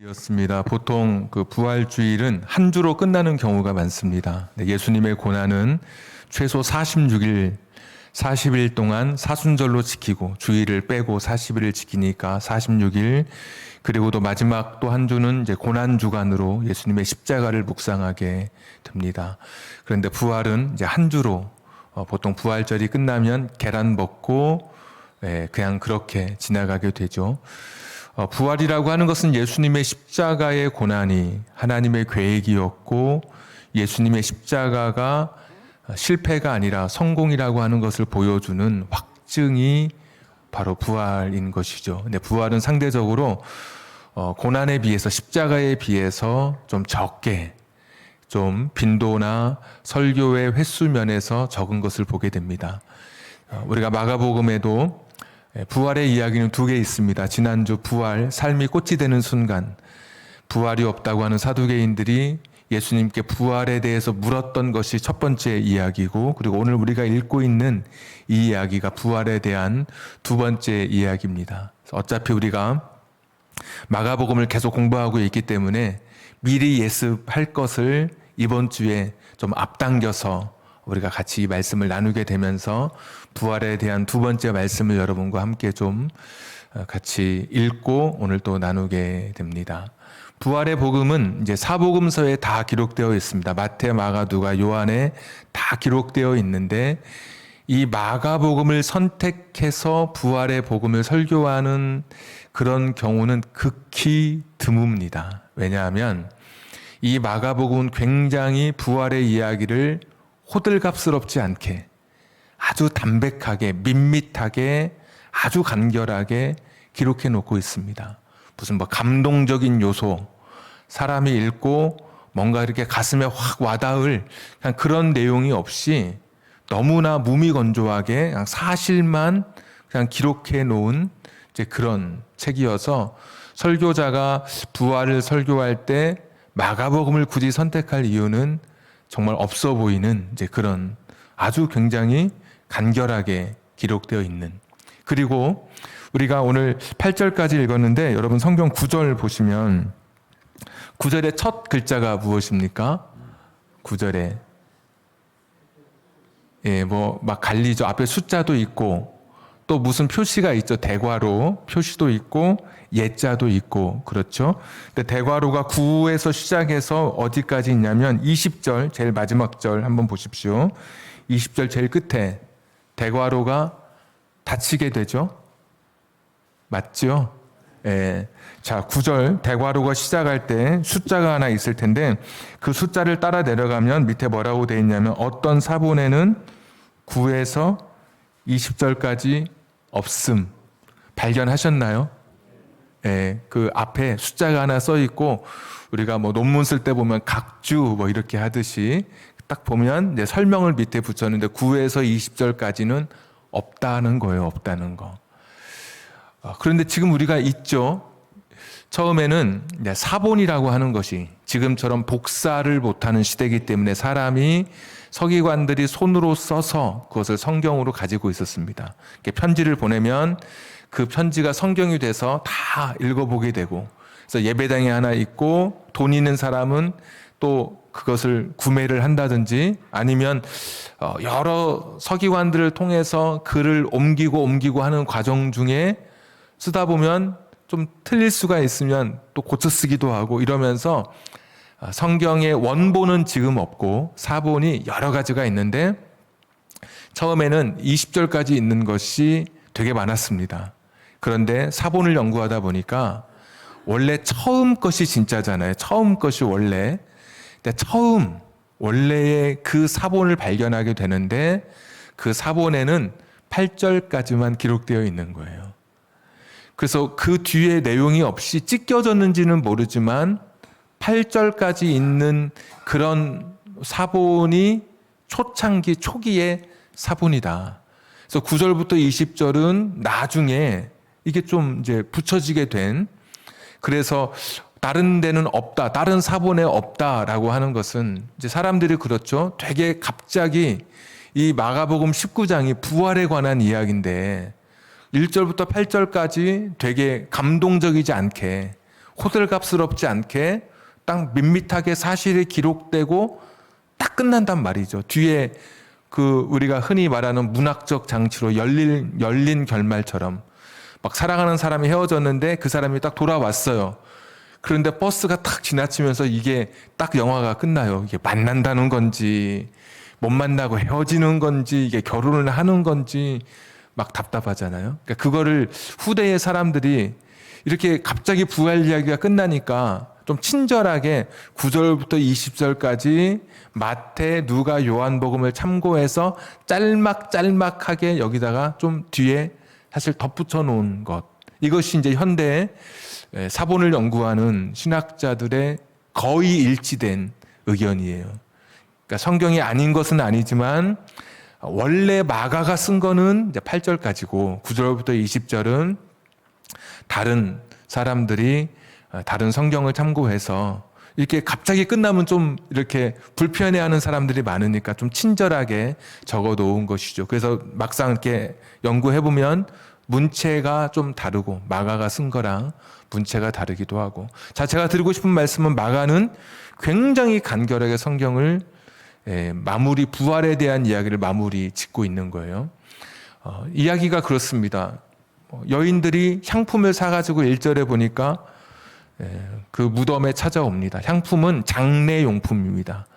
였습니다. 보통 그 부활주일은 한 주로 끝나는 경우가 많습니다. 예수님의 고난은 최소 46일, 40일 동안 사순절로 지키고 주일을 빼고 40일을 지키니까 46일, 그리고 또 마지막 또 한 주는 이제 고난 주간으로 예수님의 십자가를 묵상하게 됩니다. 그런데 부활은 이제 한 주로 보통 부활절이 끝나면 계란 먹고 그냥 그렇게 지나가게 되죠. 부활이라고 하는 것은 예수님의 십자가의 고난이 하나님의 계획이었고 예수님의 십자가가 실패가 아니라 성공이라고 하는 것을 보여주는 확증이 바로 부활인 것이죠. 근데 부활은 상대적으로 고난에 비해서 십자가에 비해서 좀 적게 좀 빈도나 설교의 횟수 면에서 적은 것을 보게 됩니다. 우리가 마가복음에도 부활의 이야기는 두 개 있습니다. 지난주 부활, 삶이 꽃이 되는 순간, 부활이 없다고 하는 사두개인들이 예수님께 부활에 대해서 물었던 것이 첫 번째 이야기고, 그리고 오늘 우리가 읽고 있는 이 이야기가 부활에 대한 두 번째 이야기입니다. 어차피 우리가 마가복음을 계속 공부하고 있기 때문에 미리 예습할 것을 이번 주에 좀 앞당겨서 우리가 같이 이 말씀을 나누게 되면서 부활에 대한 두 번째 말씀을 여러분과 함께 좀 같이 읽고 오늘 또 나누게 됩니다. 부활의 복음은 이제 사복음서에 다 기록되어 있습니다. 마태, 마가, 누가, 요한에 다 기록되어 있는데 이 마가복음을 선택해서 부활의 복음을 설교하는 그런 경우는 극히 드뭅니다. 왜냐하면 이 마가복음은 굉장히 부활의 이야기를 호들갑스럽지 않게 아주 담백하게 밋밋하게 아주 간결하게 기록해 놓고 있습니다. 무슨 뭐 감동적인 요소, 사람이 읽고 뭔가 이렇게 가슴에 확 와닿을 그냥 그런 내용이 없이 너무나 무미건조하게 그냥 사실만 그냥 기록해 놓은 이제 그런 책이어서 설교자가 부활을 설교할 때 마가복음을 굳이 선택할 이유는 정말 없어 보이는 이제 그런 아주 굉장히 간결하게 기록되어 있는. 그리고 우리가 오늘 8절까지 읽었는데 여러분 성경 9절 보시면 9절의 첫 글자가 무엇입니까? 9절에 뭐 막 갈리죠. 앞에 숫자도 있고 또 무슨 표시가 있죠. 대괄호 표시도 있고 예자도 있고 그렇죠. 근데 대괄호가 9에서 시작해서 어디까지 있냐면 20절 제일 마지막 절 한번 보십시오. 20절 제일 끝에 대괄호가 닫히게 되죠. 맞죠? 예. 자, 9절 대괄호가 시작할 때 숫자가 하나 있을 텐데 그 숫자를 따라 내려가면 밑에 뭐라고 되어 있냐면 어떤 사본에는 9에서 20절까지 없음. 발견하셨나요? 예, 그 앞에 숫자가 하나 써 있고 우리가 뭐 논문 쓸 때 보면 각주 뭐 이렇게 하듯이 딱 보면 이제 설명을 밑에 붙였는데 9에서 20절까지는 없다는 거예요. 없다는 거. 그런데 지금 우리가 있죠. 처음에는 사본이라고 하는 것이 지금처럼 복사를 못하는 시대이기 때문에 사람이 서기관들이 손으로 써서 그것을 성경으로 가지고 있었습니다. 편지를 보내면 그 편지가 성경이 돼서 다 읽어보게 되고 그래서 예배당에 하나 있고 돈 있는 사람은 또 그것을 구매를 한다든지 아니면 여러 서기관들을 통해서 글을 옮기고 하는 과정 중에 쓰다 보면 좀 틀릴 수가 있으면 또 고쳐 쓰기도 하고 이러면서 성경의 원본은 지금 없고 사본이 여러 가지가 있는데 처음에는 20절까지 있는 것이 되게 많았습니다. 그런데 사본을 연구하다 보니까 원래 처음 것이 진짜잖아요. 처음 것이 원래. 근데 처음 원래의 그 사본을 발견하게 되는데 그 사본에는 8절까지만 기록되어 있는 거예요. 그래서 그 뒤에 내용이 없이 찢겨졌는지는 모르지만 8절까지 있는 그런 사본이 초창기 초기의 사본이다. 그래서 9절부터 20절은 나중에 이게 좀 이제 붙여지게 된 그래서 다른 데는 없다. 다른 사본에 없다라고 하는 것은 이제 사람들이 그렇죠. 되게 갑자기 이 마가복음 19장이 부활에 관한 이야기인데 1절부터 8절까지 되게 감동적이지 않게 호들갑스럽지 않게 딱 밋밋하게 사실이 기록되고 딱 끝난단 말이죠. 뒤에 그 우리가 흔히 말하는 문학적 장치로 열린 결말처럼 막 사랑하는 사람이 헤어졌는데 그 사람이 딱 돌아왔어요. 그런데 버스가 탁 지나치면서 이게 딱 영화가 끝나요. 이게 만난다는 건지 못 만나고 헤어지는 건지 이게 결혼을 하는 건지 막 답답하잖아요. 그러니까 그거를 후대의 사람들이 이렇게 갑자기 부활 이야기가 끝나니까 좀 친절하게 9절부터 20절까지 마태, 누가, 요한복음을 참고해서 짤막짤막하게 여기다가 좀 뒤에 사실 덧붙여 놓은 것. 이것이 이제 현대 사본을 연구하는 신학자들의 거의 일치된 의견이에요. 그러니까 성경이 아닌 것은 아니지만 원래 마가가 쓴 거는 이제 8절까지고 9절부터 20절은 다른 사람들이 다른 성경을 참고해서 이렇게 갑자기 끝나면 좀 이렇게 불편해하는 사람들이 많으니까 좀 친절하게 적어 놓은 것이죠. 그래서 막상 이렇게 연구해보면 문체가 좀 다르고 마가가 쓴 거랑 문체가 다르기도 하고. 자, 제가 드리고 싶은 말씀은 마가는 굉장히 간결하게 성경을 마무리, 부활에 대한 이야기를 마무리 짓고 있는 거예요. 이야기가 그렇습니다. 여인들이 향품을 사가지고 1절에 보니까 그 무덤에 찾아옵니다. 향품은 장례용품입니다.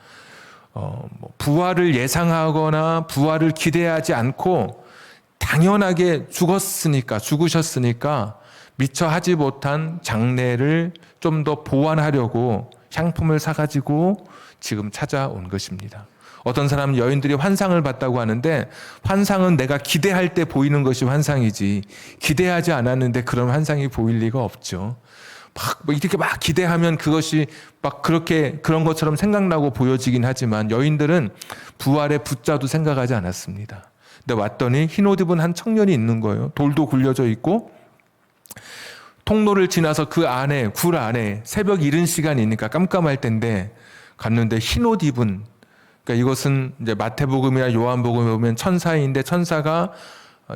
부활을 예상하거나 부활을 기대하지 않고 당연하게 죽으셨으니까 미처 하지 못한 장례를 좀 더 보완하려고 향품을 사가지고 지금 찾아온 것입니다. 어떤 사람은 여인들이 환상을 봤다고 하는데 환상은 내가 기대할 때 보이는 것이 환상이지 기대하지 않았는데 그런 환상이 보일 리가 없죠. 이렇게 막 기대하면 그것이 막 그렇게 그런 것처럼 생각나고 보여지긴 하지만 여인들은 부활의 부자도 생각하지 않았습니다. 근데 왔더니 흰 옷 입은 한 청년이 있는 거예요. 돌도 굴려져 있고 통로를 지나서 그 안에 굴 안에 새벽 이른 시간이니까 깜깜할 텐데 갔는데 흰 옷 입은, 그러니까 이것은 이제 마태복음이나 요한복음에 보면 천사인데 천사가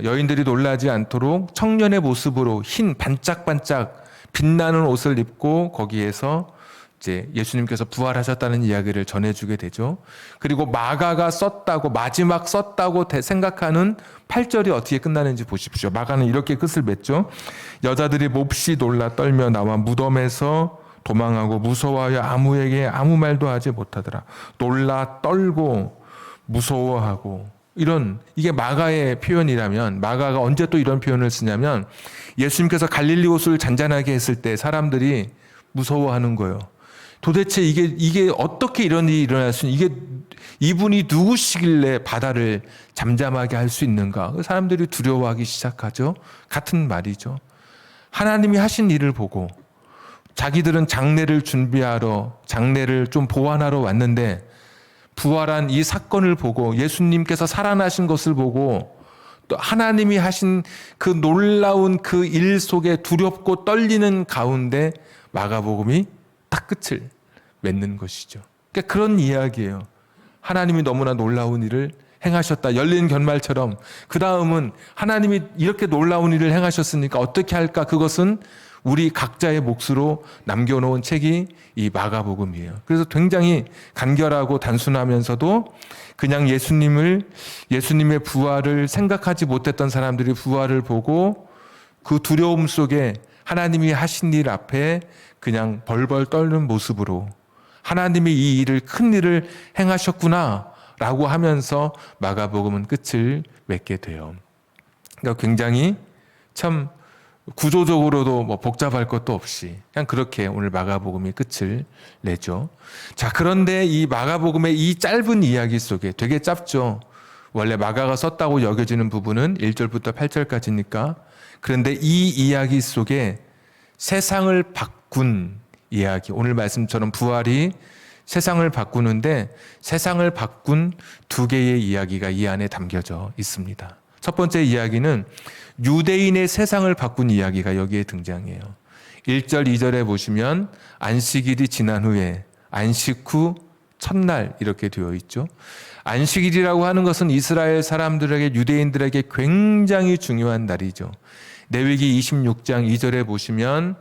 여인들이 놀라지 않도록 청년의 모습으로 흰 반짝반짝 빛나는 옷을 입고 거기에서 이제 예수님께서 부활하셨다는 이야기를 전해주게 되죠. 그리고 마가가 썼다고 마지막 썼다고 생각하는 8절이 어떻게 끝나는지 보십시오. 마가는 이렇게 끝을 맺죠. 여자들이 몹시 놀라 떨며 나와 무덤에서 도망하고 무서워하여 아무에게 아무 말도 하지 못하더라. 놀라 떨고 무서워하고 이게 마가의 표현이라면 마가가 언제 또 이런 표현을 쓰냐면 예수님께서 갈릴리 호수를 잔잔하게 했을 때 사람들이 무서워하는 거예요. 도대체 이게 어떻게 이런 일이 일어날 수 있는, 이분이 누구시길래 바다를 잠잠하게 할 수 있는가? 사람들이 두려워하기 시작하죠. 같은 말이죠. 하나님이 하신 일을 보고 자기들은 장례를 준비하러, 장례를 좀 보완하러 왔는데 부활한 이 사건을 보고 예수님께서 살아나신 것을 보고 또 하나님이 하신 그 놀라운 그 일 속에 두렵고 떨리는 가운데 마가복음이 딱 끝을 맺는 것이죠. 그러니까 그런 이야기예요. 하나님이 너무나 놀라운 일을 행하셨다. 열린 결말처럼 그 다음은 하나님이 이렇게 놀라운 일을 행하셨으니까 어떻게 할까? 그것은 우리 각자의 몫으로 남겨놓은 책이 이 마가복음이에요. 그래서 굉장히 간결하고 단순하면서도 그냥 예수님의 부활을 생각하지 못했던 사람들이 부활을 보고 그 두려움 속에 하나님이 하신 일 앞에 그냥 벌벌 떨는 모습으로 하나님이 이 일을, 큰 일을 행하셨구나 라고 하면서 마가복음은 끝을 맺게 돼요. 그러니까 굉장히 참 구조적으로도 뭐 복잡할 것도 없이 그냥 그렇게 오늘 마가복음이 끝을 내죠. 자, 그런데 이 마가복음의 이 짧은 이야기 속에 되게 짧죠. 원래 마가가 썼다고 여겨지는 부분은 1절부터 8절까지니까. 그런데 이 이야기 속에 세상을 바꾼 이야기, 오늘 말씀처럼 부활이 세상을 바꾸는데 세상을 바꾼 두 개의 이야기가 이 안에 담겨져 있습니다. 첫 번째 이야기는 유대인의 세상을 바꾼 이야기가 여기에 등장해요. 1절, 2절에 보시면 안식일이 지난 후에 안식 후 첫날 이렇게 되어 있죠. 안식일이라고 하는 것은 이스라엘 사람들에게, 유대인들에게 굉장히 중요한 날이죠. 레위기 26장 2절에 보시면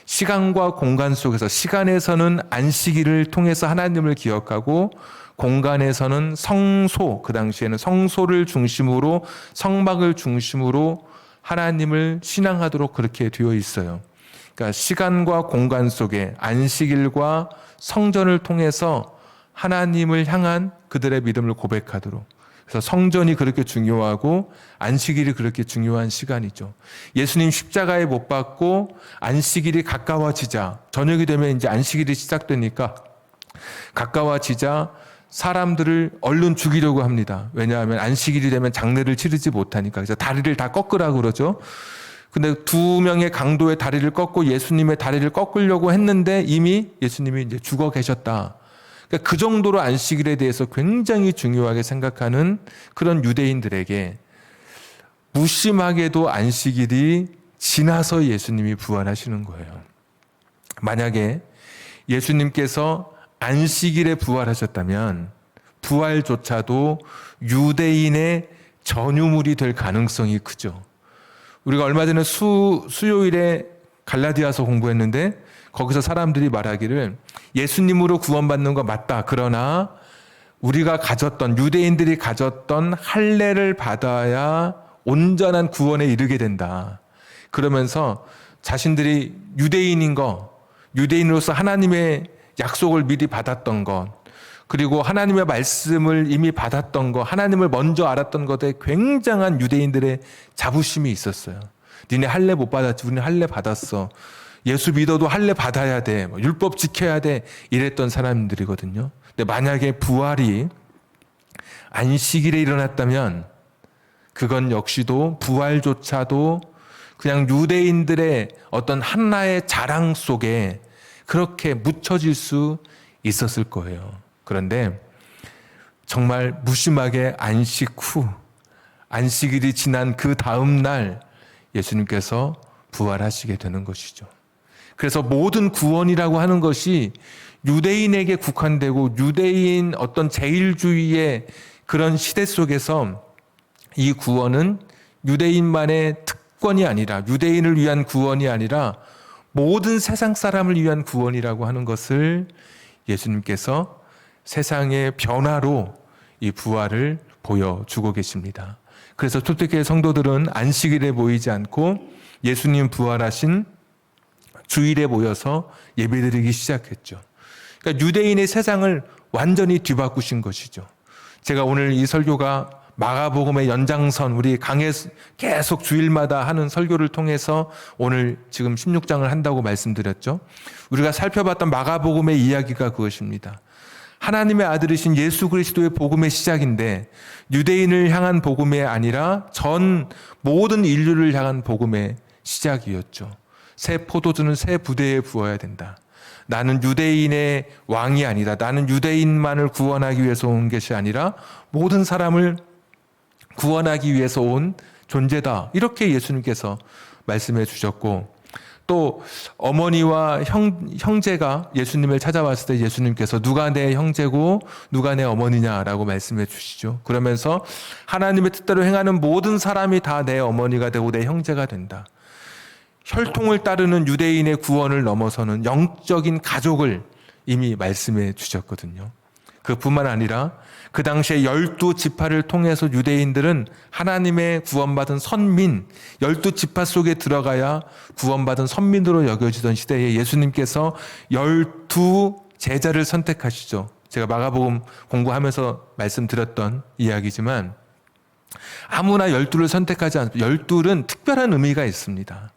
시간과 공간 속에서 시간에서는 안식일을 통해서 하나님을 기억하고 공간에서는 성소, 그 당시에는 성소를 중심으로 성막을 중심으로 하나님을 신앙하도록 그렇게 되어 있어요. 그러니까 시간과 공간 속에 안식일과 성전을 통해서 하나님을 향한 그들의 믿음을 고백하도록. 그래서 성전이 그렇게 중요하고 안식일이 그렇게 중요한 시간이죠. 예수님 십자가에 못 박고 안식일이 가까워지자, 저녁이 되면 이제 안식일이 시작되니까 가까워지자 사람들을 얼른 죽이려고 합니다. 왜냐하면 안식일이 되면 장례를 치르지 못하니까. 그래서 다리를 다 꺾으라고 그러죠. 근데 2명의 강도의 다리를 꺾고 예수님의 다리를 꺾으려고 했는데 이미 예수님이 이제 죽어 계셨다. 그러니까 그 정도로 안식일에 대해서 굉장히 중요하게 생각하는 그런 유대인들에게 무심하게도 안식일이 지나서 예수님이 부활하시는 거예요. 만약에 예수님께서 안식일에 부활하셨다면 부활조차도 유대인의 전유물이 될 가능성이 크죠. 우리가 얼마 전에 수요일에 갈라디아서 공부했는데 거기서 사람들이 말하기를 예수님으로 구원받는 거 맞다. 그러나 우리가 가졌던, 유대인들이 가졌던 할례를 받아야 온전한 구원에 이르게 된다. 그러면서 자신들이 유대인인 거, 유대인으로서 하나님의 약속을 미리 받았던 것, 그리고 하나님의 말씀을 이미 받았던 것, 하나님을 먼저 알았던 것에 굉장한 유대인들의 자부심이 있었어요. 니네 할례 못 받았지, 우리는 할례 받았어. 예수 믿어도 할례 받아야 돼. 율법 지켜야 돼. 이랬던 사람들이거든요. 근데 만약에 부활이 안식일에 일어났다면 그건 역시도 부활조차도 그냥 유대인들의 어떤 하나의 자랑 속에 그렇게 묻혀질 수 있었을 거예요. 그런데 정말 무심하게 안식 후, 안식일이 지난 그 다음 날 예수님께서 부활하시게 되는 것이죠. 그래서 모든 구원이라고 하는 것이 유대인에게 국한되고 유대인 어떤 제일주의의 그런 시대 속에서 이 구원은 유대인만의 특권이 아니라, 유대인을 위한 구원이 아니라 모든 세상 사람을 위한 구원이라고 하는 것을 예수님께서 세상의 변화로 이 부활을 보여주고 계십니다. 그래서 초대교회 성도들은 안식일에 모이지 않고 예수님 부활하신 주일에 모여서 예배드리기 시작했죠. 그러니까 유대인의 세상을 완전히 뒤바꾸신 것이죠. 제가 오늘 이 설교가 마가복음의 연장선, 우리 강에 계속 주일마다 하는 설교를 통해서 오늘 지금 16장을 한다고 말씀드렸죠. 우리가 살펴봤던 마가복음의 이야기가 그것입니다. 하나님의 아들이신 예수 그리스도의 복음의 시작인데 유대인을 향한 복음이 아니라 전 모든 인류를 향한 복음의 시작이었죠. 새 포도주는 새 부대에 부어야 된다. 나는 유대인의 왕이 아니다. 나는 유대인만을 구원하기 위해서 온 것이 아니라 모든 사람을 구원하기 위해서 온 존재다. 이렇게 예수님께서 말씀해 주셨고, 또 어머니와 형제가 예수님을 찾아왔을 때 예수님께서 누가 내 형제고 누가 내 어머니냐라고 말씀해 주시죠. 그러면서 하나님의 뜻대로 행하는 모든 사람이 다 내 어머니가 되고 내 형제가 된다. 혈통을 따르는 유대인의 구원을 넘어서는 영적인 가족을 이미 말씀해 주셨거든요. 그뿐만 아니라 그 당시에 12지파를 통해서 유대인들은 하나님의 구원받은 선민, 12지파 속에 들어가야 구원받은 선민으로 여겨지던 시대에 예수님께서 12제자를 선택하시죠. 제가 마가복음 공부하면서 말씀드렸던 이야기지만 아무나 12를 선택하지 않습니다. 12는 특별한 의미가 있습니다.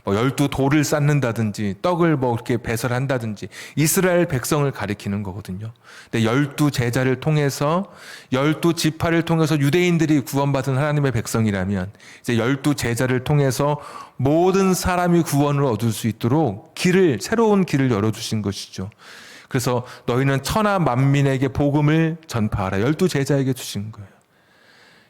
12돌을 쌓는다든지 떡을 이렇게 배설한다든지 이스라엘 백성을 가리키는 거거든요. 근데 12제자를 통해서 12지파를 통해서 유대인들이 구원받은 하나님의 백성이라면 이제 12제자를 통해서 모든 사람이 구원을 얻을 수 있도록 새로운 길을 열어주신 것이죠. 그래서 너희는 천하 만민에게 복음을 전파하라. 12제자에게 주신 거예요.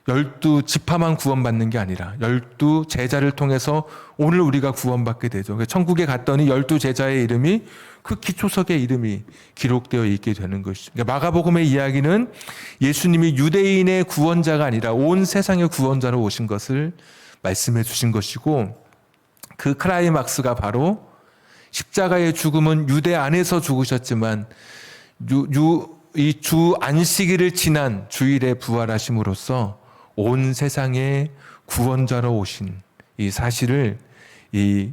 12지파만 구원받는 게 아니라 12제자를 통해서 오늘 우리가 구원받게 되죠. 천국에 갔더니 12제자의 이름이 그 기초석의 이름이 기록되어 있게 되는 것이죠. 그러니까 마가복음의 이야기는 예수님이 유대인의 구원자가 아니라 온 세상의 구원자로 오신 것을 말씀해 주신 것이고, 그 클라이막스가 바로 십자가의 죽음은 유대 안에서 죽으셨지만 이 주 안식일을 지난 주일에 부활하심으로써 온 세상의 구원자로 오신 이 사실을 이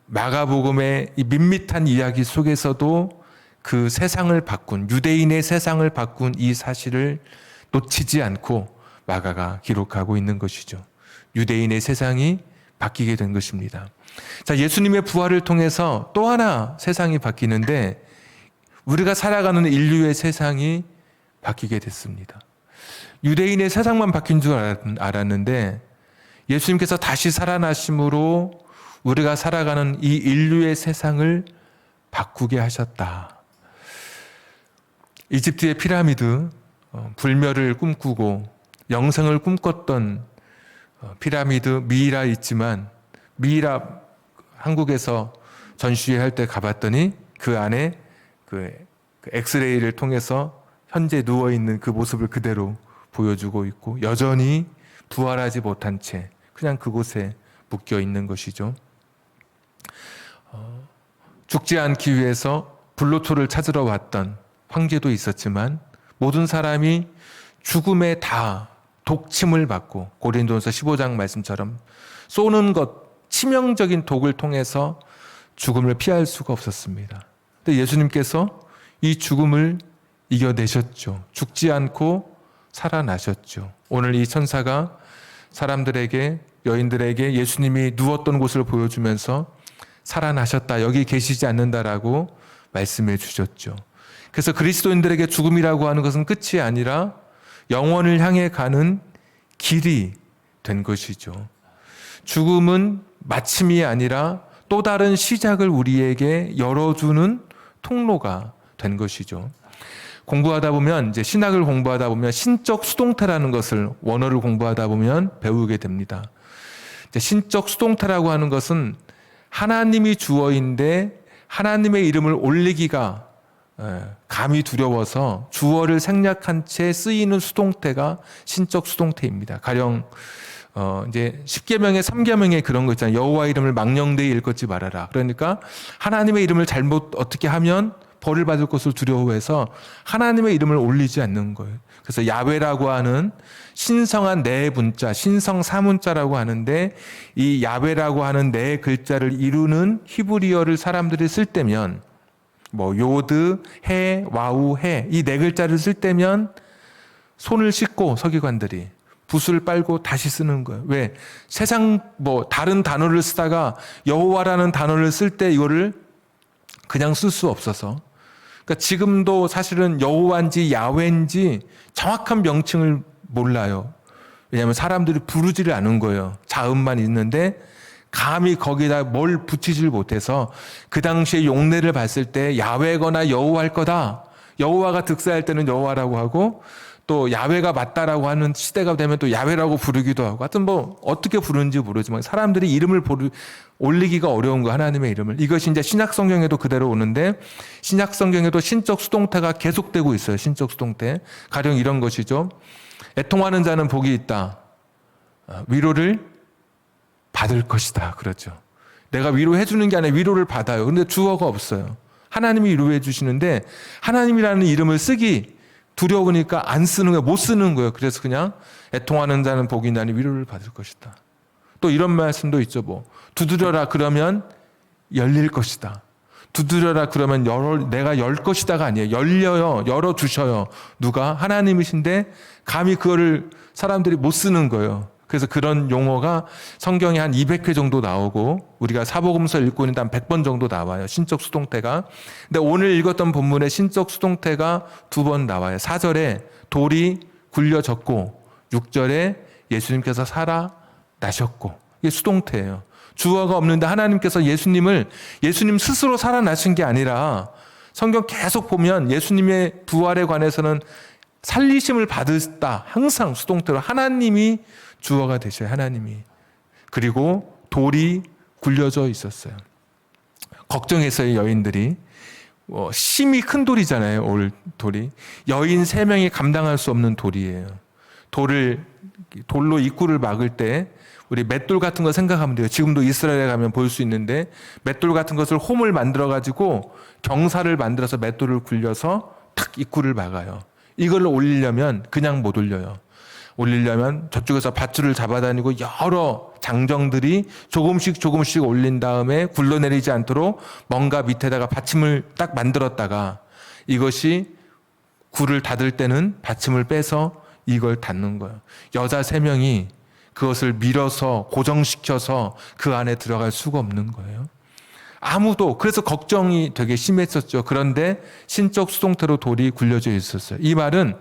마가복음의 이 밋밋한 이야기 속에서도 그 세상을 바꾼, 유대인의 세상을 바꾼 이 사실을 놓치지 않고 마가가 기록하고 있는 것이죠. 유대인의 세상이 바뀌게 된 것입니다. 자, 예수님의 부활을 통해서 또 하나 세상이 바뀌는데 우리가 살아가는 인류의 세상이 바뀌게 됐습니다. 유대인의 세상만 바뀐 줄 알았는데 예수님께서 다시 살아나심으로 우리가 살아가는 이 인류의 세상을 바꾸게 하셨다. 이집트의 피라미드, 불멸을 꿈꾸고 영생을 꿈꿨던 피라미드 미이라 있지만 미이라 한국에서 전시회 할 때 가봤더니 그 안에 그 엑스레이를 통해서 현재 누워있는 그 모습을 그대로 보여주고 있고 여전히 부활하지 못한 채 그냥 그곳에 묶여 있는 것이죠. 죽지 않기 위해서 불로토를 찾으러 왔던 황제도 있었지만 모든 사람이 죽음에 다 독침을 받고 고린도전서 15장 말씀처럼 쏘는 것, 치명적인 독을 통해서 죽음을 피할 수가 없었습니다. 근데 예수님께서 이 죽음을 이겨내셨죠. 죽지 않고 살아나셨죠. 오늘 이 천사가 사람들에게, 여인들에게 예수님이 누웠던 곳을 보여주면서 살아나셨다, 여기 계시지 않는다라고 말씀해 주셨죠. 그래서 그리스도인들에게 죽음이라고 하는 것은 끝이 아니라 영원을 향해 가는 길이 된 것이죠. 죽음은 마침이 아니라 또 다른 시작을 우리에게 열어주는 통로가 된 것이죠. 공부하다 보면, 이제 신학을 공부하다 보면 신적 수동태라는 것을 원어를 공부하다 보면 배우게 됩니다. 신적 수동태라고 하는 것은 하나님이 주어인데 하나님의 이름을 올리기가 감히 두려워서 주어를 생략한 채 쓰이는 수동태가 신적 수동태입니다. 가령 이제 10계명의 3계명에 그런 거 있잖아요. 여호와 이름을 망령되이 일컫지 말아라. 그러니까 하나님의 이름을 잘못 어떻게 하면 벌을 받을 것을 두려워해서 하나님의 이름을 올리지 않는 거예요. 그래서 야훼라고 하는 신성한 네 문자, 신성 사문자라고 하는데 이 야훼라고 하는 네 글자를 이루는 히브리어를 사람들이 쓸 때면 뭐 요드, 해, 와우, 해 이 네 글자를 쓸 때면 손을 씻고 서기관들이 붓을 빨고 다시 쓰는 거예요. 왜? 세상 뭐 다른 단어를 쓰다가 여호와라는 단어를 쓸 때 이거를 그냥 쓸 수 없어서, 그러니까 지금도 사실은 여호와인지 야훼인지 정확한 명칭을 몰라요. 왜냐하면 사람들이 부르지를 않은 거예요. 자음만 있는데 감히 거기다 뭘 붙이질 못해서 그 당시에 용례를 봤을 때 야훼거나 여호와일 거다. 여호와가 득세할 때는 여호와라고 하고 또 야훼가 맞다라고 하는 시대가 되면 또 야훼라고 부르기도 하고, 하여튼 뭐 어떻게 부르는지 모르지만 사람들이 이름을 올리기가 어려운 거, 하나님의 이름을. 이것이 이제 신약 성경에도 그대로 오는데 신약 성경에도 신적 수동태가 계속되고 있어요. 신적 수동태. 가령 이런 것이죠. 애통하는 자는 복이 있다. 위로를 받을 것이다. 그렇죠. 내가 위로해 주는 게 아니라 위로를 받아요. 근데 주어가 없어요. 하나님이 위로해 주시는데 하나님이라는 이름을 쓰기 두려우니까 안 쓰는 거예요. 못 쓰는 거예요. 그래서 그냥 애통하는 자는 복이 있나니 위로를 받을 것이다. 또 이런 말씀도 있죠. 뭐 두드려라 그러면 열릴 것이다. 두드려라 그러면 내가 열 것이다가 아니에요. 열려요. 열어주셔요. 누가? 하나님이신데 감히 그거를 사람들이 못 쓰는 거예요. 그래서 그런 용어가 성경에 한 200회 정도 나오고 우리가 사복음서 읽고 있는데 한 100번 정도 나와요. 신적 수동태가. 근데 오늘 읽었던 본문에 신적 수동태가 2번 나와요. 4절에 돌이 굴려졌고 6절에 예수님께서 살아나셨고. 이게 수동태예요. 주어가 없는데 하나님께서 예수님 스스로 살아나신 게 아니라 성경 계속 보면 예수님의 부활에 관해서는 살리심을 받았다. 항상 수동태로 하나님이 주어가 되셔요. 하나님이. 그리고 돌이 굴려져 있었어요. 걱정했어요. 여인들이. 심히 큰 돌이잖아요. 올 돌이. 여인 3명이 감당할 수 없는 돌이에요. 돌로 입구를 막을 때 우리 맷돌 같은 거 생각하면 돼요. 지금도 이스라엘에 가면 볼 수 있는데 맷돌 같은 것을 홈을 만들어 가지고 경사를 만들어서 맷돌을 굴려서 탁 입구를 막아요. 이걸 올리려면 그냥 못 올려요. 올리려면 저쪽에서 밧줄을 잡아다니고 여러 장정들이 조금씩 올린 다음에 굴러내리지 않도록 뭔가 밑에다가 받침을 딱 만들었다가 이것이 굴을 닫을 때는 받침을 빼서 이걸 닫는 거예요. 여자 3명이 그것을 밀어서 고정시켜서 그 안에 들어갈 수가 없는 거예요. 아무도. 그래서 걱정이 되게 심했었죠. 그런데 신적 수동태로 돌이 굴려져 있었어요. 이 말은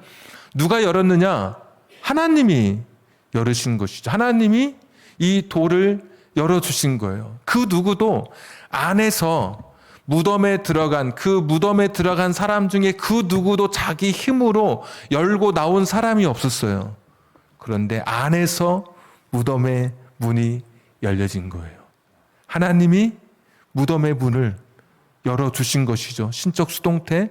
누가 열었느냐? 하나님이 열으신 것이죠. 하나님이 이 돌을 열어주신 거예요. 그 누구도 안에서 무덤에 들어간 사람 중에 그 누구도 자기 힘으로 열고 나온 사람이 없었어요. 그런데 안에서 무덤의 문이 열려진 거예요. 하나님이 무덤의 문을 열어주신 것이죠. 신적 수동태.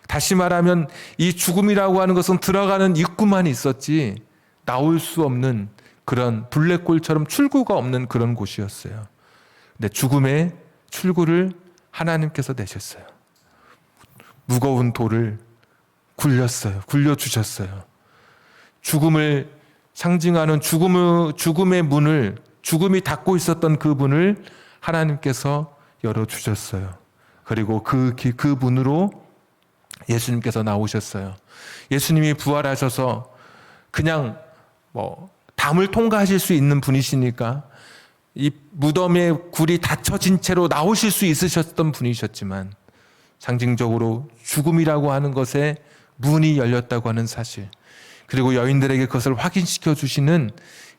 다시 말하면 이 죽음이라고 하는 것은 들어가는 입구만 있었지 나올 수 없는 그런 블랙홀처럼 출구가 없는 그런 곳이었어요. 근데 죽음의 출구를 하나님께서 내셨어요. 무거운 돌을 굴려주셨어요. 죽음을 상징하는 죽음의 문을, 죽음이 닫고 있었던 그 문을 하나님께서 열어주셨어요. 그리고 그 문으로 예수님께서 나오셨어요. 예수님이 부활하셔서 그냥 담을 통과하실 수 있는 분이시니까 이 무덤의 굴이 닫혀진 채로 나오실 수 있으셨던 분이셨지만 상징적으로 죽음이라고 하는 것에 문이 열렸다고 하는 사실, 그리고 여인들에게 그것을 확인시켜 주시는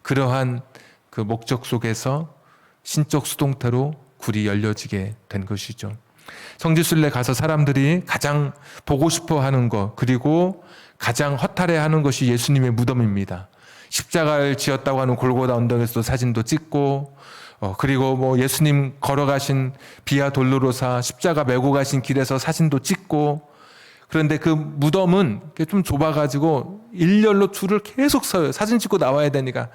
그러한 그 목적 속에서 신적 수동태로 굴이 열려지게 된 것이죠. 성지순례 가서 사람들이 가장 보고 싶어 하는 것, 그리고 가장 허탈해 하는 것이 예수님의 무덤입니다. 십자가를 지었다고 하는 골고다 언덕에서도 사진도 찍고, 그리고 예수님 걸어가신 비아 돌로로사 십자가 메고 가신 길에서 사진도 찍고, 그런데 그 무덤은 좀 좁아가지고 일렬로 줄을 계속 서요. 사진 찍고 나와야 되니까.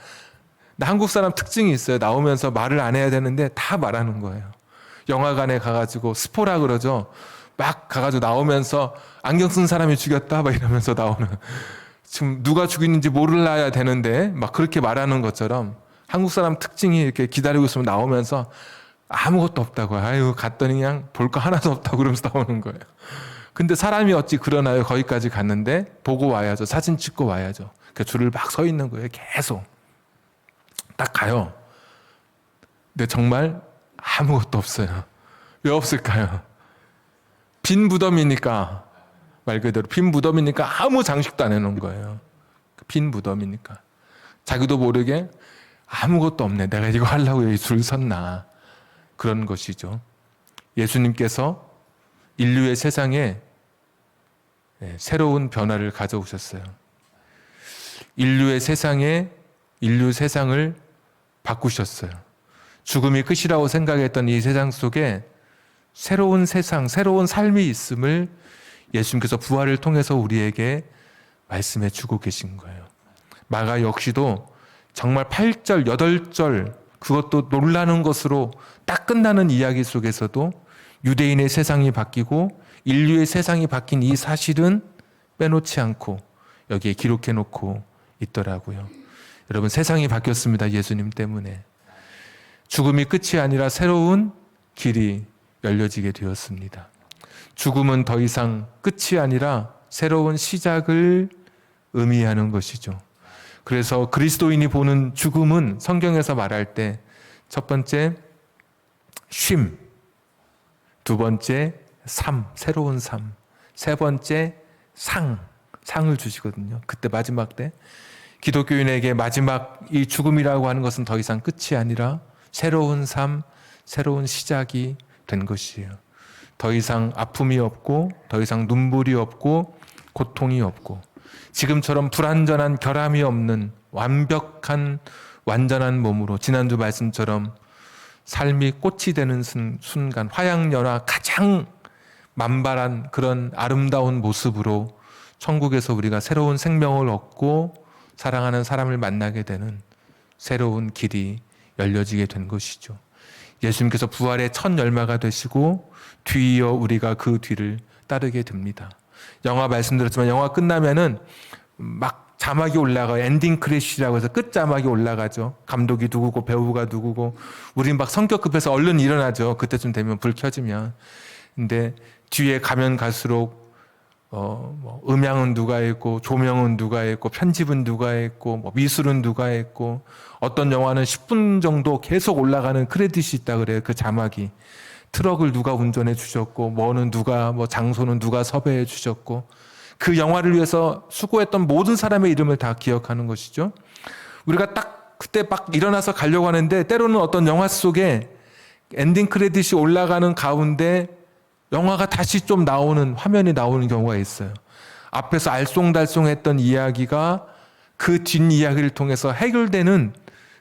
한국 사람 특징이 있어요. 나오면서 말을 안 해야 되는데 다 말하는 거예요. 영화관에 가가지고 스포라 그러죠. 막 가가지고 나오면서 안경 쓴 사람이 죽였다 막 이러면서 나오는. 지금 누가 죽였는지 몰라야 되는데 막 그렇게 말하는 것처럼 한국 사람 특징이 이렇게 기다리고 있으면 나오면서 아무것도 없다고. 아유, 갔더니 그냥 볼 거 하나도 없다고 그러면서 나오는 거예요. 근데 사람이 어찌 그러나요? 거기까지 갔는데 보고 와야죠. 사진 찍고 와야죠. 그 줄을 막 서 있는 거예요. 계속. 딱 가요. 근데 정말 아무것도 없어요. 왜 없을까요? 빈 무덤이니까. 말 그대로 빈 무덤이니까 아무 장식도 안 해놓은 거예요. 빈 무덤이니까. 자기도 모르게 아무것도 없네. 내가 이거 하려고 여기 줄 섰나. 그런 것이죠. 예수님께서 인류의 세상에 새로운 변화를 가져오셨어요. 인류 세상을 바꾸셨어요. 죽음이 끝이라고 생각했던 이 세상 속에 새로운 세상, 새로운 삶이 있음을 예수님께서 부활을 통해서 우리에게 말씀해 주고 계신 거예요. 마가 역시도 정말 8절, 8절 그것도 놀라는 것으로 딱 끝나는 이야기 속에서도 유대인의 세상이 바뀌고 인류의 세상이 바뀐 이 사실은 빼놓지 않고 여기에 기록해 놓고 있더라고요. 여러분, 세상이 바뀌었습니다. 예수님 때문에. 죽음이 끝이 아니라 새로운 길이 열려지게 되었습니다. 죽음은 더 이상 끝이 아니라 새로운 시작을 의미하는 것이죠. 그래서 그리스도인이 보는 죽음은 성경에서 말할 때 첫 번째 쉼, 두 번째 삶, 새로운 삶, 세 번째 상을 주시거든요. 그때 마지막 때 기독교인에게 마지막 이 죽음이라고 하는 것은 더 이상 끝이 아니라 새로운 삶, 새로운 시작이 된 것이에요. 더 이상 아픔이 없고 더 이상 눈물이 없고 고통이 없고 지금처럼 불완전한 결함이 없는 완벽한 완전한 몸으로 지난주 말씀처럼 삶이 꽃이 되는 순간 화양연화 가장 만발한 그런 아름다운 모습으로 천국에서 우리가 새로운 생명을 얻고 사랑하는 사람을 만나게 되는 새로운 길이 열려지게 된 것이죠. 예수님께서 부활의 첫 열마가 되시고 뒤이어 우리가 그 뒤를 따르게 됩니다. 영화 말씀드렸지만 영화 끝나면은 막 자막이 올라가요. 엔딩 크래시라고 해서 끝 자막이 올라가죠. 감독이 누구고 배우가 누구고 우린 막 성격 급해서 얼른 일어나죠. 그때쯤 되면 불 켜지면. 근데 뒤에 가면 갈수록 뭐 음향은 누가 했고 조명은 누가 했고 편집은 누가 했고 뭐 미술은 누가 했고 어떤 영화는 10분 정도 계속 올라가는 크레딧이 있다 그래요. 그 자막이 트럭을 누가 운전해 주셨고 뭐는 누가 뭐 장소는 누가 섭외해 주셨고 그 영화를 위해서 수고했던 모든 사람의 이름을 다 기억하는 것이죠. 우리가 딱 그때 막 일어나서 가려고 하는데 때로는 어떤 영화 속에 엔딩 크레딧이 올라가는 가운데 영화가 다시 좀 나오는 화면이 나오는 경우가 있어요. 앞에서 알쏭달쏭했던 이야기가 그 뒷이야기를 통해서 해결되는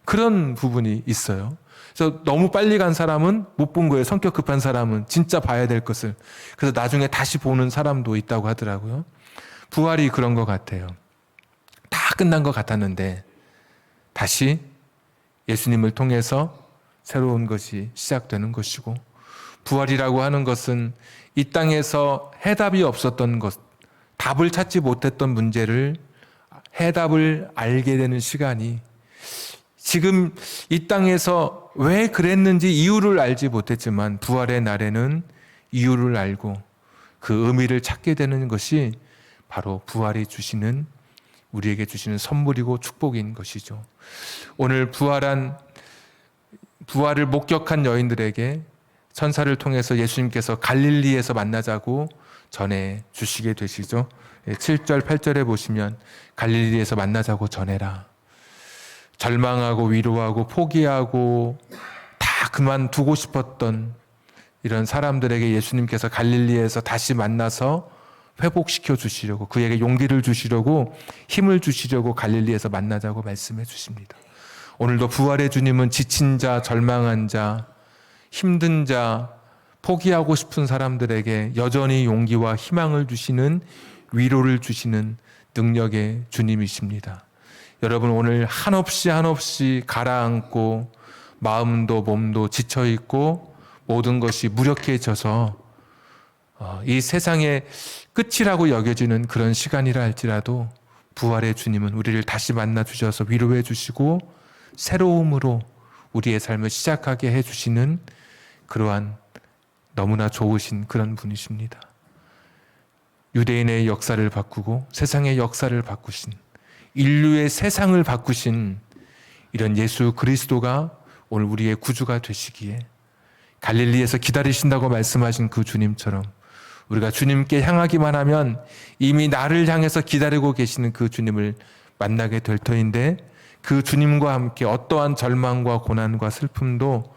그런 부분이 있어요. 그래서 너무 빨리 간 사람은 못 본 거예요. 성격 급한 사람은 진짜 봐야 될 것을. 그래서 나중에 다시 보는 사람도 있다고 하더라고요. 부활이 그런 것 같아요. 다 끝난 것 같았는데 다시 예수님을 통해서 새로운 것이 시작되는 것이고 부활이라고 하는 것은 이 땅에서 해답이 없었던 것, 답을 찾지 못했던 문제를 해답을 알게 되는 시간이 지금 이 땅에서 왜 그랬는지 이유를 알지 못했지만 부활의 날에는 이유를 알고 그 의미를 찾게 되는 것이 바로 부활이 주시는 우리에게 주시는 선물이고 축복인 것이죠. 오늘 부활을 목격한 여인들에게 천사를 통해서 예수님께서 갈릴리에서 만나자고 전해 주시게 되시죠. 7절, 8절에 보시면 갈릴리에서 만나자고 전해라. 절망하고 위로하고 포기하고 다 그만두고 싶었던 이런 사람들에게 예수님께서 갈릴리에서 다시 만나서 회복시켜 주시려고 그에게 용기를 주시려고 힘을 주시려고 갈릴리에서 만나자고 말씀해 주십니다. 오늘도 부활의 주님은 지친 자, 절망한 자, 힘든 자, 포기하고 싶은 사람들에게 여전히 용기와 희망을 주시는 위로를 주시는 능력의 주님이십니다. 여러분 오늘 한없이 가라앉고 마음도 몸도 지쳐있고 모든 것이 무력해져서 이 세상의 끝이라고 여겨지는 그런 시간이라 할지라도 부활의 주님은 우리를 다시 만나 주셔서 위로해 주시고 새로움으로 우리의 삶을 시작하게 해주시는 그러한 너무나 좋으신 그런 분이십니다. 유대인의 역사를 바꾸고 세상의 역사를 바꾸신 인류의 세상을 바꾸신 이런 예수 그리스도가 오늘 우리의 구주가 되시기에 갈릴리에서 기다리신다고 말씀하신 그 주님처럼 우리가 주님께 향하기만 하면 이미 나를 향해서 기다리고 계시는 그 주님을 만나게 될 터인데 그 주님과 함께 어떠한 절망과 고난과 슬픔도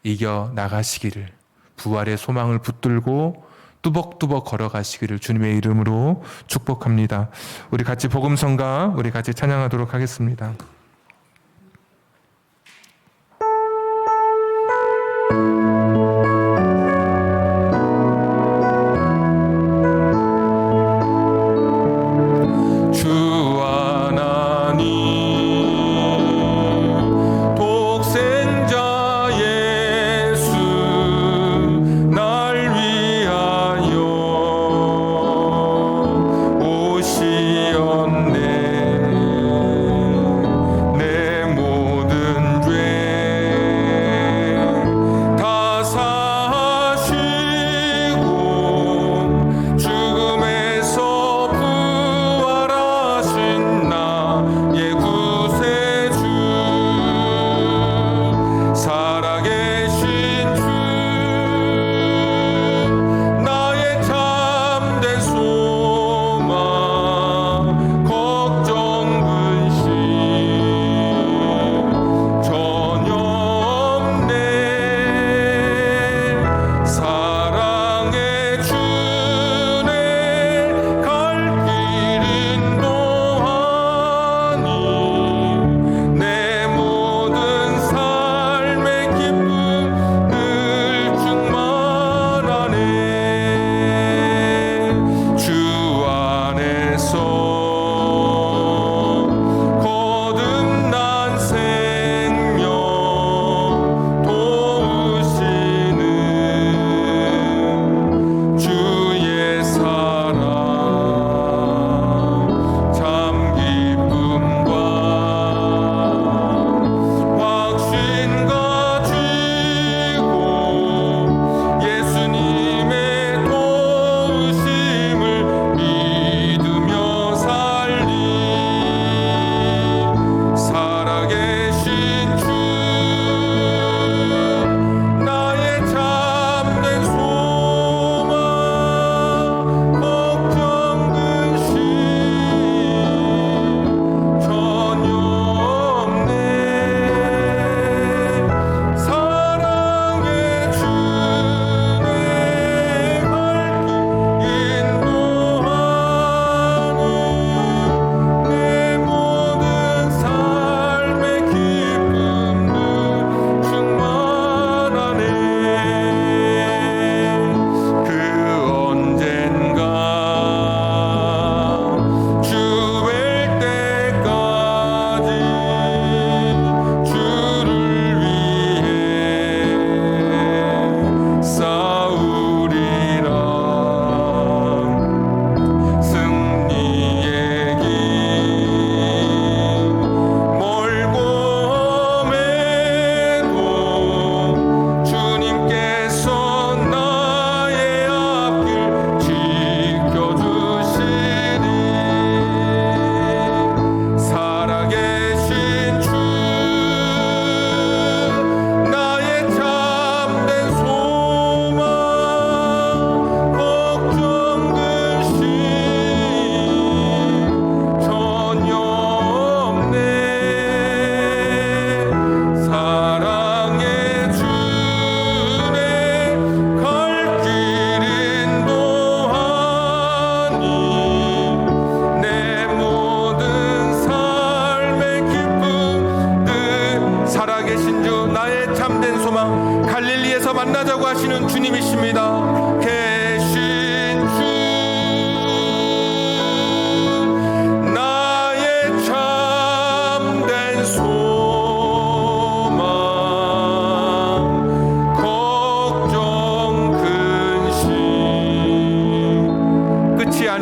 이겨 나가시기를 부활의 소망을 붙들고 뚜벅뚜벅 걸어가시기를 주님의 이름으로 축복합니다. 우리 같이 복음성가 우리 같이 찬양하도록 하겠습니다.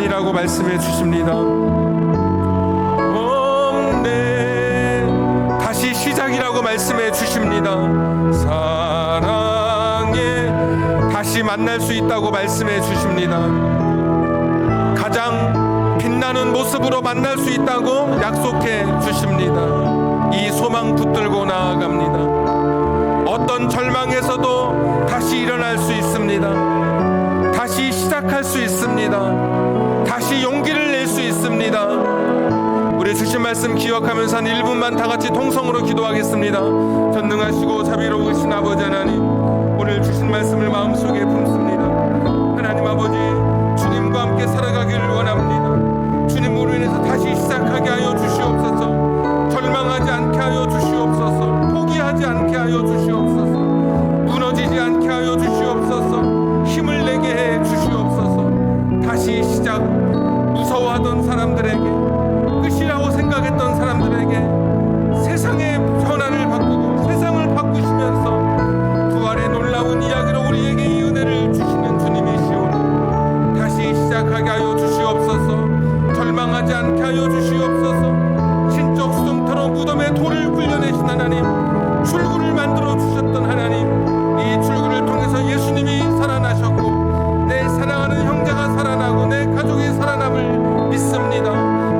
아니라고 말씀해 주십니다. 네, 다시 시작이라고 말씀해 주십니다. 사랑에 다시 만날 수 있다고 말씀해 주십니다. 가장 빛나는 모습으로 만날 수 있다고 약속해 주십니다. 이 소망 붙들고 나아갑니다. 어떤 절망에서도 다시 일어날 수 있습니다. 다시 시작할 수 있습니다. 다시 용기를 낼 수 있습니다. 우리 주신 말씀 기억하면서 한 1분만 다 같이 통성으로 기도하겠습니다. 전능하시고 자비로우신 아버지 하나님, 오늘 주신 말씀을 마음속에 품습니다. 하나님 아버지, 주님과 함께 살아가기를 원합니다. 주님으로 인해서 다시 시작하게 하여 주시옵소서. 절망하지 않게 하여 주시옵소서. 포기하지 않게 하여 주시옵소서. 무너지지 않게 하여 주시옵소서. 힘을 내게 해 주시옵소서. 다시 시작, 무서워하던 사람들에게, 끝이라고 생각했던 사람들에게 세상의 변화를 바꾸고 세상을 바꾸시면서 부활의 놀라운 이야기로 우리에게 이 은혜를 주시는 주님이시오니 다시 시작하게 하여 주시옵소서. 절망하지 않게 하여 주시옵소서. 신적 수동태로 무덤에 돌을 굴려내신 하나님, 출구를 만들어 주셨던 하나님, 이 출구를 통해서 예수님이 살아나셨고 내 사랑하는 형제가 살아나고 내 가족이 살아남을 믿습니다.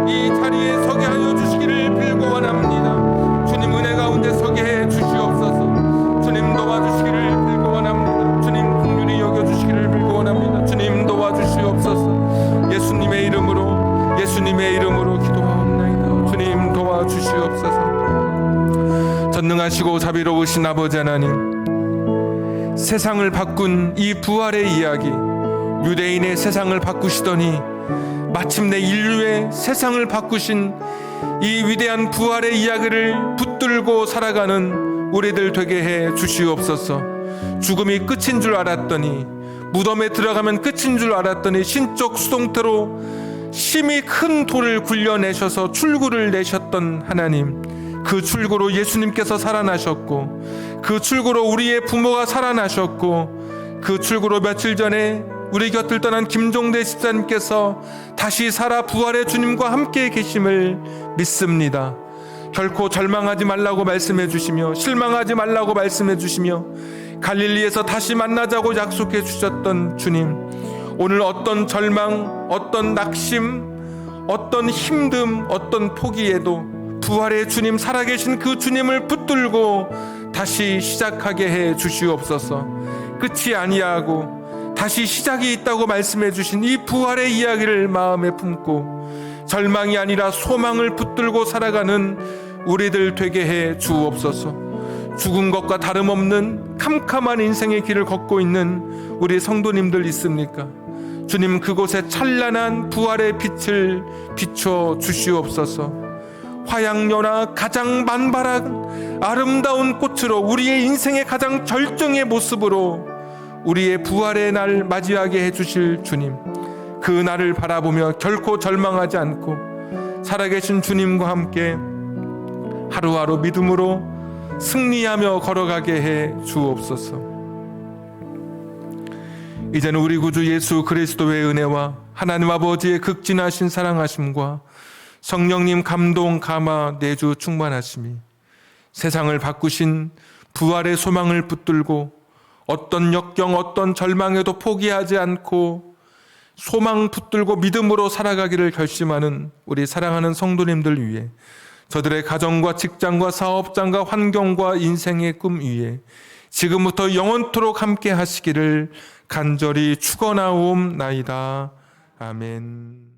이 자리에 서게 하여 주시기를 빌고 원합니다. 주님 은혜 가운데 서게 해 주시옵소서. 주님 도와주시기를 빌고 원합니다. 주님 긍휼히 여겨주시기를 빌고 원합니다. 주님 도와주시옵소서. 예수님의 이름으로 기도하옵나이다. 주님 도와주시옵소서. 전능하시고 자비로우신 아버지 하나님, 세상을 바꾼 이 부활의 이야기, 유대인의 세상을 바꾸시더니 마침내 인류의 세상을 바꾸신 이 위대한 부활의 이야기를 붙들고 살아가는 우리들 되게 해 주시옵소서. 죽음이 끝인 줄 알았더니, 무덤에 들어가면 끝인 줄 알았더니 신적 수동태로 심히 큰 돌을 굴려내셔서 출구를 내셨던 하나님, 그 출구로 예수님께서 살아나셨고, 그 출구로 우리의 부모가 살아나셨고, 그 출구로 며칠 전에 우리 곁을 떠난 김종대 집사님께서 다시 살아 부활의 주님과 함께 계심을 믿습니다. 결코 절망하지 말라고 말씀해 주시며 실망하지 말라고 말씀해 주시며 갈릴리에서 다시 만나자고 약속해 주셨던 주님, 오늘 어떤 절망, 어떤 낙심, 어떤 힘듦, 어떤 포기에도 부활의 주님, 살아계신 그 주님을 붙들고 다시 시작하게 해 주시옵소서. 끝이 아니하고 다시 시작이 있다고 말씀해 주신 이 부활의 이야기를 마음에 품고 절망이 아니라 소망을 붙들고 살아가는 우리들 되게 해 주옵소서. 죽은 것과 다름없는 캄캄한 인생의 길을 걷고 있는 우리 성도님들 있습니까? 주님, 그곳에 찬란한 부활의 빛을 비춰 주시옵소서. 화양연화 가장 만발한 아름다운 꽃으로 우리의 인생의 가장 절정의 모습으로 우리의 부활의 날 맞이하게 해주실 주님, 그 날을 바라보며 결코 절망하지 않고 살아계신 주님과 함께 하루하루 믿음으로 승리하며 걸어가게 해 주옵소서. 이제는 우리 구주 예수 그리스도의 은혜와 하나님 아버지의 극진하신 사랑하심과 성령님 감동 감화 내주 충만하심이 세상을 바꾸신 부활의 소망을 붙들고 어떤 역경, 어떤 절망에도 포기하지 않고 소망 붙들고 믿음으로 살아가기를 결심하는 우리 사랑하는 성도님들 위해, 저들의 가정과 직장과 사업장과 환경과 인생의 꿈 위에 지금부터 영원토록 함께 하시기를 간절히 축원하옵나이다. 아멘.